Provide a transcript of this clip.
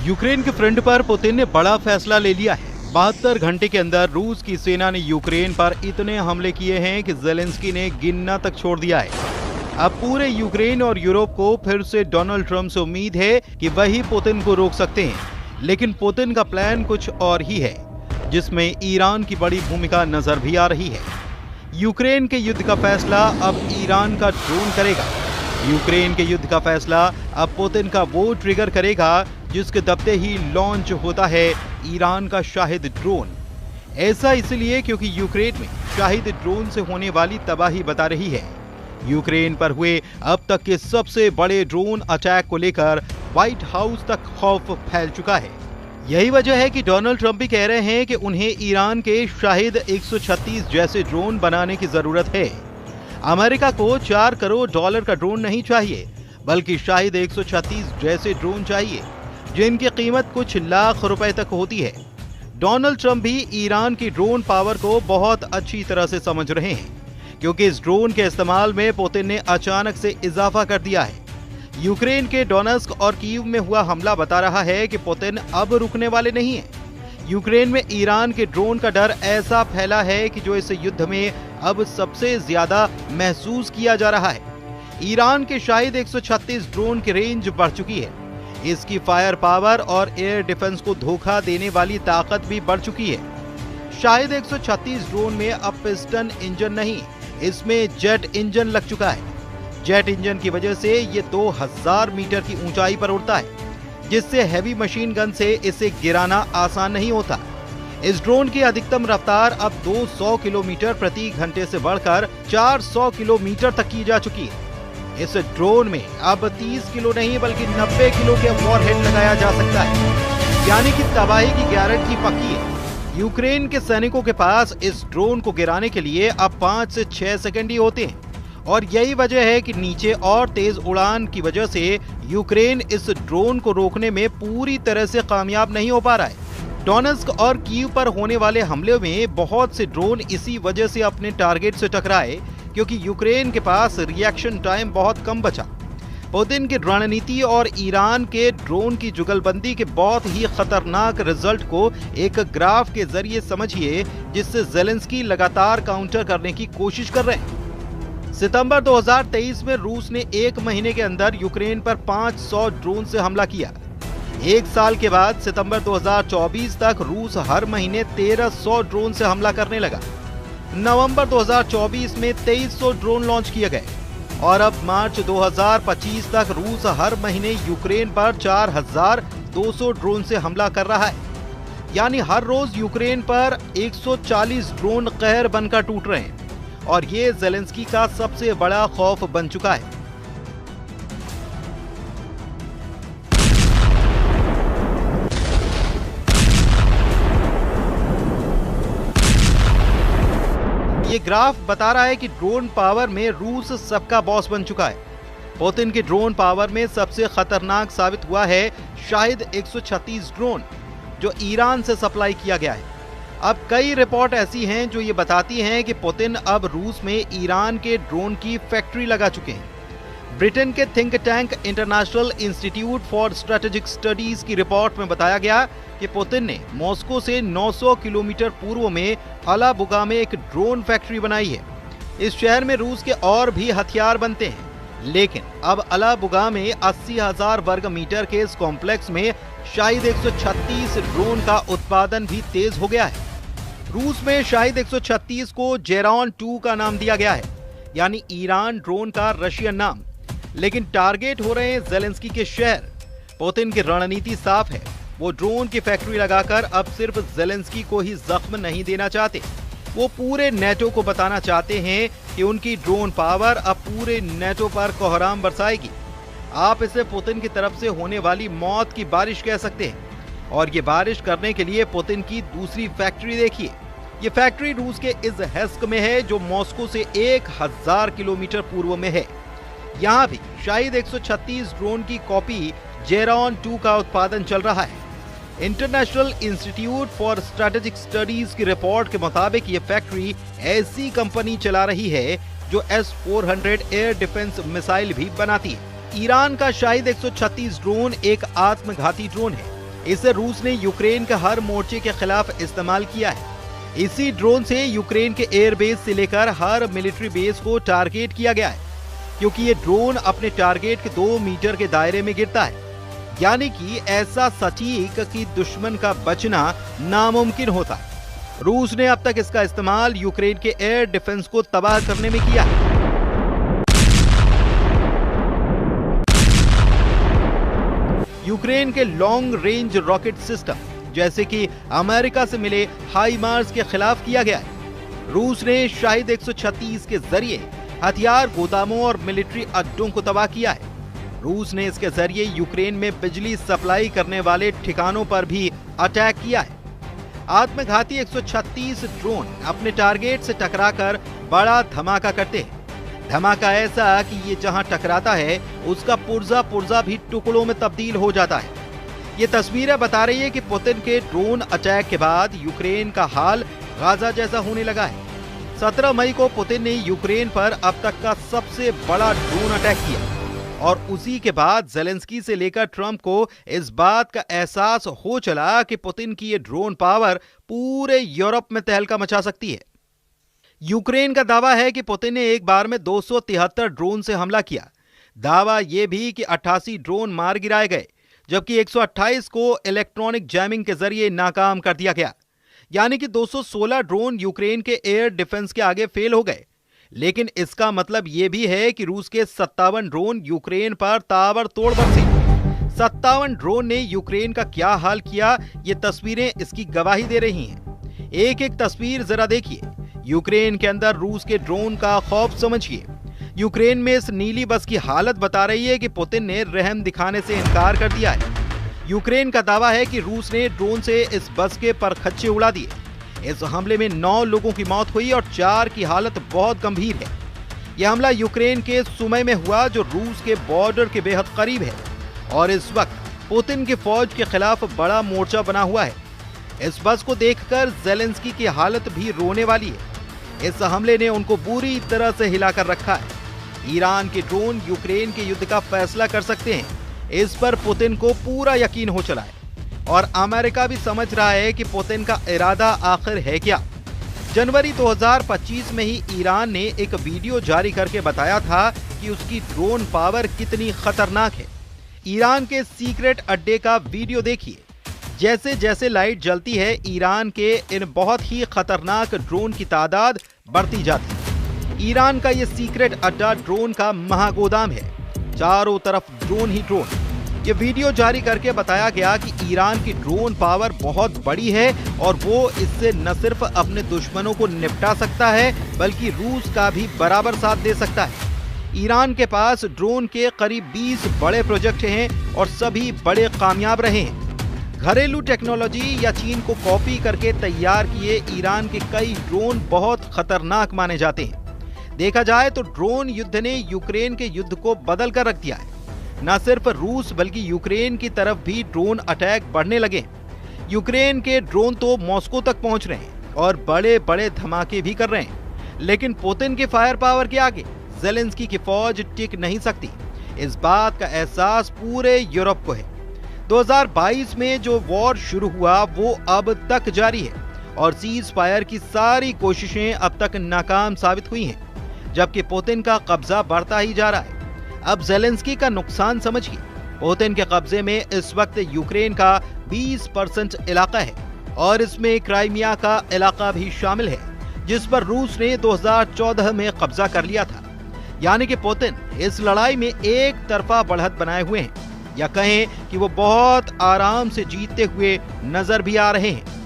Ukraine के front पर Putin ने बड़ा फैसला ले लिया है। 72 घंटे के अंदर रूस की सेना ने यूक्रेन पर इतने हमले किए हैं कि ज़ेलेंस्की ने गिनना तक छोड़ दिया है। अब पूरे यूक्रेन और यूरोप को फिर से डोनाल्ड ट्रंप से उम्मीद है कि वही पुतिन को रोक सकते हैं। लेकिन पुतिन का प्लान कुछ और ही है, जिसमें ईरान की बड़ी भूमिका नजर भी आ रही है। यूक्रेन के युद्ध का फैसला अब ईरान का ड्रोन करेगा। यूक्रेन के युद्ध का फैसला अब पुतिन का वो ट्रिगर करेगा जिसके दबते ही लॉन्च होता है ईरान का शाहिद ड्रोन। ऐसा इसलिए क्योंकि यूक्रेन में शाहिद ड्रोन से होने वाली तबाही बता रही है। यूक्रेन पर हुए अब तक के सबसे बड़े ड्रोन अटैक को लेकर व्हाइट हाउस तक खौफ फैल चुका है। यही वजह है कि डोनाल्ड ट्रंप भी कह रहे हैं कि उन्हें ईरान के शाहिद 136 जैसे ड्रोन बनाने की जरूरत है। अमेरिका को $4 करोड़ का ड्रोन नहीं चाहिए, बल्कि शाहिद 136 जैसे ड्रोन चाहिए, जिनकी कीमत कुछ लाख रुपए तक होती है। डोनाल्ड ट्रंप भी ईरान की ड्रोन पावर को बहुत अच्छी तरह से समझ रहे हैं, क्योंकि इस ड्रोन के इस्तेमाल में पुतिन ने अचानक से इजाफा कर दिया है। यूक्रेन के डोनेत्स्क और कीव में हुआ हमला बता रहा है कि पुतिन अब रुकने वाले नहीं हैं। यूक्रेन में ईरान के ड्रोन का डर ऐसा फैला है कि जो इस युद्ध में अब सबसे ज्यादा महसूस किया जा रहा है। ईरान के शाहिद 136 ड्रोन की रेंज बढ़ चुकी है। इसकी फायर पावर और एयर डिफेंस को धोखा देने वाली ताकत भी बढ़ चुकी है। शाहिद 136 ड्रोन में अब पिस्टन इंजन नहीं, इसमें जेट इंजन लग चुका है। जेट इंजन की वजह से ये 2000 मीटर की ऊंचाई पर उड़ता है, जिससे हैवी मशीन गन से इसे गिराना आसान नहीं होता। इस ड्रोन की अधिकतम रफ्तार अब 200 किलोमीटर प्रति घंटे से बढ़कर 400 किलोमीटर तक की जा चुकी है। इस ड्रोन में अब 30 किलो नहीं बल्कि 90 किलो के वॉरहेड लगाया जा सकता है, यानी कि तबाही की गारंटी पक्की है। यूक्रेन के सैनिकों के पास इस ड्रोन को गिराने के लिए अब 5 से 6 सेकंड ही होते हैं, और यही वजह है कि नीचे और तेज उड़ान की वजह से यूक्रेन इस ड्रोन को रोकने में पूरी तरह से कामयाब नहीं हो पा रहा है। डोनेत्स्क और कीव पर होने वाले हमले में बहुत से ड्रोन इसी वजह से अपने टारगेट से टकराए, क्योंकि यूक्रेन के पास रिएक्शन टाइम बहुत कम बचा। पुतिन की रणनीति और ईरान के ड्रोन की जुगलबंदी के बहुत ही खतरनाक रिजल्ट को एक ग्राफ के जरिए समझिए, जिससे ज़ेलेंस्की लगातार काउंटर करने की कोशिश कर रहे हैं। सितंबर 2023 में रूस ने एक महीने के अंदर यूक्रेन पर 500 ड्रोन से हमला किया। एक साल के बाद सितंबर 2024 तक रूस हर महीने 1300 ड्रोन से हमला करने लगा। नवंबर 2024 में 2300 ड्रोन लॉन्च किए गए, और अब मार्च 2025 तक रूस हर महीने यूक्रेन पर 4200 ड्रोन से हमला कर रहा है। यानी हर रोज यूक्रेन पर 140 ड्रोन कहर बनकर टूट रहे हैं, और ये ज़ेलेंस्की का सबसे बड़ा खौफ बन चुका है। ये ग्राफ बता रहा है कि ड्रोन पावर में रूस सबका बॉस बन चुका है। पुतिन के ड्रोन पावर में सबसे खतरनाक साबित हुआ है शाहिद 136 ड्रोन, जो ईरान से सप्लाई किया गया है। अब कई रिपोर्ट ऐसी हैं जो ये बताती हैं कि पुतिन अब रूस में ईरान के ड्रोन की फैक्ट्री लगा चुके हैं। ब्रिटेन के think tank international institute for strategic studies की रिपोर्ट में बताया गया कि पुतिन ने मॉस्को से 900 किलोमीटर पूर्व में अलाबुगा में एक ड्रोन फैक्ट्री बनाई है। इस शहर में रूस के और भी हथियार बनते हैं, लेकिन अब अलाबुगा में 80,000 वर्ग मीटर के इस कॉम्प्लेक्स में शाहिद 136 ड्रोन का उत्पादन भी तेज हो गया है। रूस में शाहिद 136 को जेरॉन 2 का नाम दिया गया है, यानी ईरान ड्रोन का रशियन नाम। लेकिन टारगेट हो रहे हैं ज़ेलेंस्की के शहर। पुतिन की रणनीति साफ है, वो ड्रोन की फैक्ट्री लगाकर अब सिर्फ ज़ेलेंस्की को ही जख्म नहीं देना चाहते, वो पूरे नेटो को बताना चाहते हैं कि उनकी ड्रोन पावर अब पूरे नेटो पर कोहराम बरसाएगी। आप इसे पुतिन की तरफ से होने वाली मौत की बारिश कह सकते हैं। और ये बारिश करने के लिए पुतिन की दूसरी फैक्ट्री देखिए। ये फैक्ट्री रूस के इज़हेस्क में है, जो मॉस्को से 1000 किलोमीटर पूर्व में है। यहाँ भी शाहिद 136 ड्रोन की कॉपी जेरॉन 2 का उत्पादन चल रहा है। International institute for strategic studies की रिपोर्ट के मुताबिक ये फैक्ट्री ऐसी कंपनी चला रही है जो S-400 एयर डिफेंस मिसाइल भी बनाती है। ईरान का शाहिद 136 ड्रोन एक आत्मघाती ड्रोन है। इसे रूस ने यूक्रेन के हर मोर्चे के खिलाफ इस्तेमाल किया है। इसी ड्रोन से यूक्रेन के एयरबेस से लेकर हर मिलिट्री बेस को टारगेट किया गया है, क्योंकि ये ड्रोन अपने टारगेट के 2 मीटर के दायरे में गिरता है, यानी कि ऐसा सटीक कि दुश्मन का बचना नामुमकिन होता है। रूस ने अब तक इसका इस्तेमाल यूक्रेन के एयर डिफेंस को तबाह करने में किया है। यूक्रेन के लॉन्ग रेंज रॉकेट सिस्टम जैसे कि अमेरिका से मिले हाइमार्स के खिलाफ किया गया है। रूस ने शाहिद 136 के जरिए हथियार गोदामों और मिलिट्री अड्डों को तबाह किया है। रूस ने इसके जरिए यूक्रेन में बिजली सप्लाई करने वाले ठिकानों पर भी अटैक किया है। आत्मघाती 136 ड्रोन अपने टारगेट से टकराकर बड़ा धमाका करते हैं। धमाका ऐसा कि ये जहां टकराता है उसका पुर्जा पुर्जा भी टुकड़ों में तब्दील हो जाता है। ये तस्वीरें बता रही है कि पुतिन के ड्रोन अटैक के बाद यूक्रेन का हाल गाजा जैसा होने लगा है। 17 मई को पुतिन ने यूक्रेन पर अब तक का सबसे बड़ा ड्रोन अटैक किया और उसी के बाद ज़ेलेंस्की से लेकर ट्रंप को इस बात का एहसास हो चला कि पुतिन की ये ड्रोन पावर पूरे यूरोप में तहलका मचा सकती है। यूक्रेन का दावा है कि पुतिन ने एक बार में 273 ड्रोन से हमला किया। दावा यह भी कि 88 ड्रोन मार गिराए गए, जबकि 128 को इलेक्ट्रॉनिक जैमिंग के जरिए नाकाम कर दिया गया, यानी कि 216 ड्रोन यूक्रेन के एयर डिफेंस के आगे फेल हो गए। लेकिन इसका मतलब यह भी है कि रूस के 57 ड्रोन यूक्रेन पर ताबड़तोड़ बरसे। 57 ड्रोन ने यूक्रेन का क्या हाल किया, ये तस्वीरें इसकी गवाही दे रही हैं। एक एक तस्वीर जरा देखिए। यूक्रेन के अंदर रूस के ड्रोन का खौफ समझिए। यूक्रेन में इस नीली बस की हालत बता रही है कि पुतिन ने रहम दिखाने से इनकार कर दिया है। यूक्रेन का दावा है कि रूस ने ड्रोन से इस बस के परखच्चे उड़ा दिए। इस हमले में 9 लोगों की मौत हुई और 4 की हालत बहुत गंभीर है। यह हमला यूक्रेन के सुमे में हुआ, जो रूस के बॉर्डर के बेहद करीब है और इस वक्त पुतिन की फौज के खिलाफ बड़ा मोर्चा बना हुआ है। इस बस को देखकर ज़ेलेंस्की की हालत भी रोने वाली है। इस हमले ने उनको बुरी तरह से हिलाकर रखा है। ईरान के ड्रोन यूक्रेन के युद्ध का फैसला कर सकते हैं, इस पर पुतिन को पूरा यकीन हो चला है और अमेरिका भी समझ रहा है कि पुतिन का इरादा आखिर है क्या। जनवरी 2025 में ही ईरान ने एक वीडियो जारी करके बताया था कि उसकी ड्रोन पावर कितनी खतरनाक है। ईरान के सीक्रेट अड्डे का वीडियो देखिए। जैसे जैसे लाइट जलती है, ईरान के इन बहुत ही खतरनाक ड्रोन की तादाद बढ़ती जाती है। ईरान का ये सीक्रेट अड्डा ड्रोन का महागोदाम है, चारों तरफ ड्रोन ही ड्रोन। ये वीडियो जारी करके बताया गया कि ईरान की ड्रोन पावर बहुत बड़ी है और वो इससे न सिर्फ अपने दुश्मनों को निपटा सकता है बल्कि रूस का भी बराबर साथ दे सकता है। ईरान के पास ड्रोन के करीब 20 बड़े प्रोजेक्ट हैं और सभी बड़े कामयाब रहे हैं। घरेलू टेक्नोलॉजी या चीन को कॉपी करके तैयार किए ईरान के कई ड्रोन बहुत खतरनाक माने जाते हैं। देखा जाए तो ड्रोन युद्ध ने यूक्रेन के युद्ध को बदल कर रख दिया है। न सिर्फ रूस बल्कि यूक्रेन की तरफ भी ड्रोन अटैक बढ़ने लगे। यूक्रेन के ड्रोन तो मॉस्को तक पहुंच रहे हैं और बड़े बड़े धमाके भी कर रहे हैं, लेकिन पुतिन के फायर पावर के आगे ज़ेलेंस्की की फौज टिक नहीं सकती। इस बात का एहसास पूरे यूरोप को है। 2022 में जो वॉर शुरू हुआ वो अब तक जारी है और सीज फायर की सारी कोशिशें अब तक नाकाम साबित हुई हैं, जबकि पुतिन का कब्जा बढ़ता ही जा रहा है। अब ज़ेलेंस्की का नुकसान समझिए। पुतिन के कब्जे में इस वक्त यूक्रेन का 20% इलाका है और इसमें क्राइमिया का इलाका भी शामिल है, जिस पर रूस ने 2014 में कब्जा कर लिया था। यानी कि पुतिन इस लड़ाई में एक तरफा बढ़त बनाए हुए हैं, या कहें कि वो बहुत आराम से जीतते हुए नजर भी आ रहे हैं।